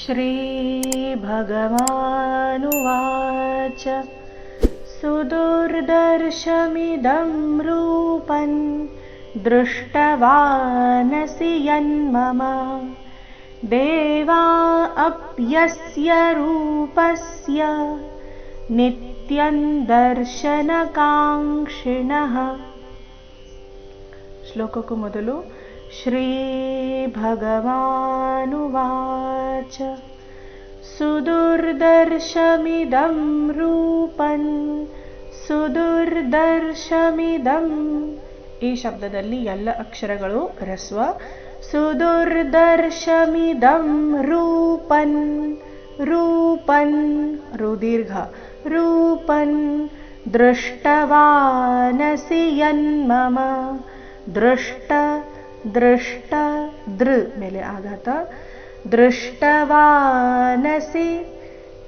श्रीभगवानुवाच सुदुर्दर्शमिदं रूपं दृष्टवानसि यन्मम देवा अप्यस्य रूपस्य नित्यं दर्शनकाङ्क्षिणः। ಶ್ಲೋಕಕ್ಕೂ ಮೊದಲು ಶ್ರೀ ಭಗವಾನುವಾಚ ಸುದುರ್ದರ್ಶಮಿದಂ ರೂಪಂ ಸುದುರ್ದರ್ಶಮಿದಂ. ಈ ಶಬ್ದದಲ್ಲಿ ಎಲ್ಲ ಅಕ್ಷರಗಳು ಹ್ರಸ್ವ. ಸುದುರ್ದರ್ಶಮಿದಂ ರೂಪಂ ರೂಪಂ ರುದೀರ್ಘ ರೂಪಂ ದೃಷ್ಟವಾನಸಿ ಯನ್ಮಮ ದೃಷ್ಟ ದೃಷ್ಟ ದೃ ಮೇಲೆ ಆಘಾತ ದೃಷ್ಟವಾನಸಿ.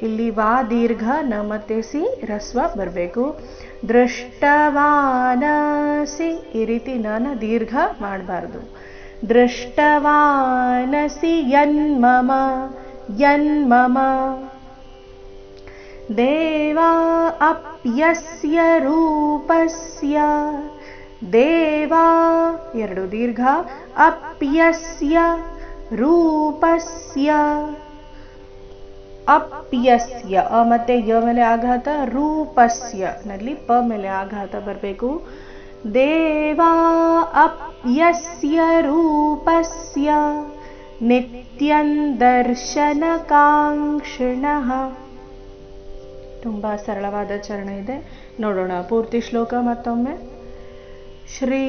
ಇಲ್ಲಿ ವಾ ದೀರ್ಘ ನ ಮತ್ತೆ ಸಿ ರಸ್ವ ಬರಬೇಕು. ದೃಷ್ಟವಾನಸಿ ಈ ರೀತಿ ನಾನ ದೀರ್ಘ ಮಾಡಬಾರ್ದು. ದೃಷ್ಟವಾನಸಿ ಯನ್ಮಮ ಯನ್ಮಮ ದೇವಾ ಅಪ್ಯಸ್ಯ ರೂಪಸ್ಯ ದೇವಾ ಎರಡು ದೀರ್ಘ ಅಪ್ಯಸ್ಯ ರೂಪಸ್ಯ ಅಪ್ಯಸ್ಯ ಅ ಮತ್ತೆ ಯ ಮೇಲೆ ಆಘಾತ ರೂಪಸ್ಯ ನಲ್ಲಿ ಪ ಮೇಲೆ ಆಘಾತ ಬರಬೇಕು. ದೇವಾ ಅಪ್ಯಸ್ಯ ರೂಪಸ್ಯ ನಿತ್ಯಂ ದರ್ಶನಕಾಂಕ್ಷಿಣಃ. ತುಂಬಾ ಸರಳವಾದ ಚರಣ ಇದೆ, ನೋಡೋಣ ಪೂರ್ತಿ ಶ್ಲೋಕ ಮತ್ತೊಮ್ಮೆ. ಶ್ರೀ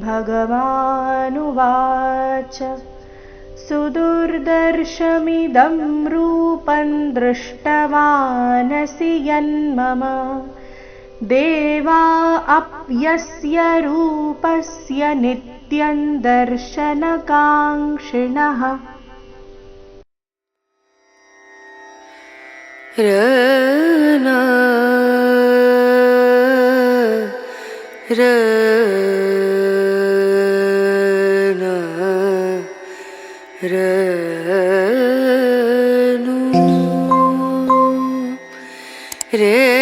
ಭಗವಾನುವಾಚ ಸುದುರ್ದರ್ಶಮಿದಂ ರೂಪಂ ದೃಷ್ಟವಾನಸಿ ಯನ್ಮಮ ದೇವಾ ಅಪ್ಯಸ್ಯ ರೂಪಸ್ಯ ನಿತ್ಯಂ ದರ್ಶನಕಾಂಕ್ಷಿಣಃ. रे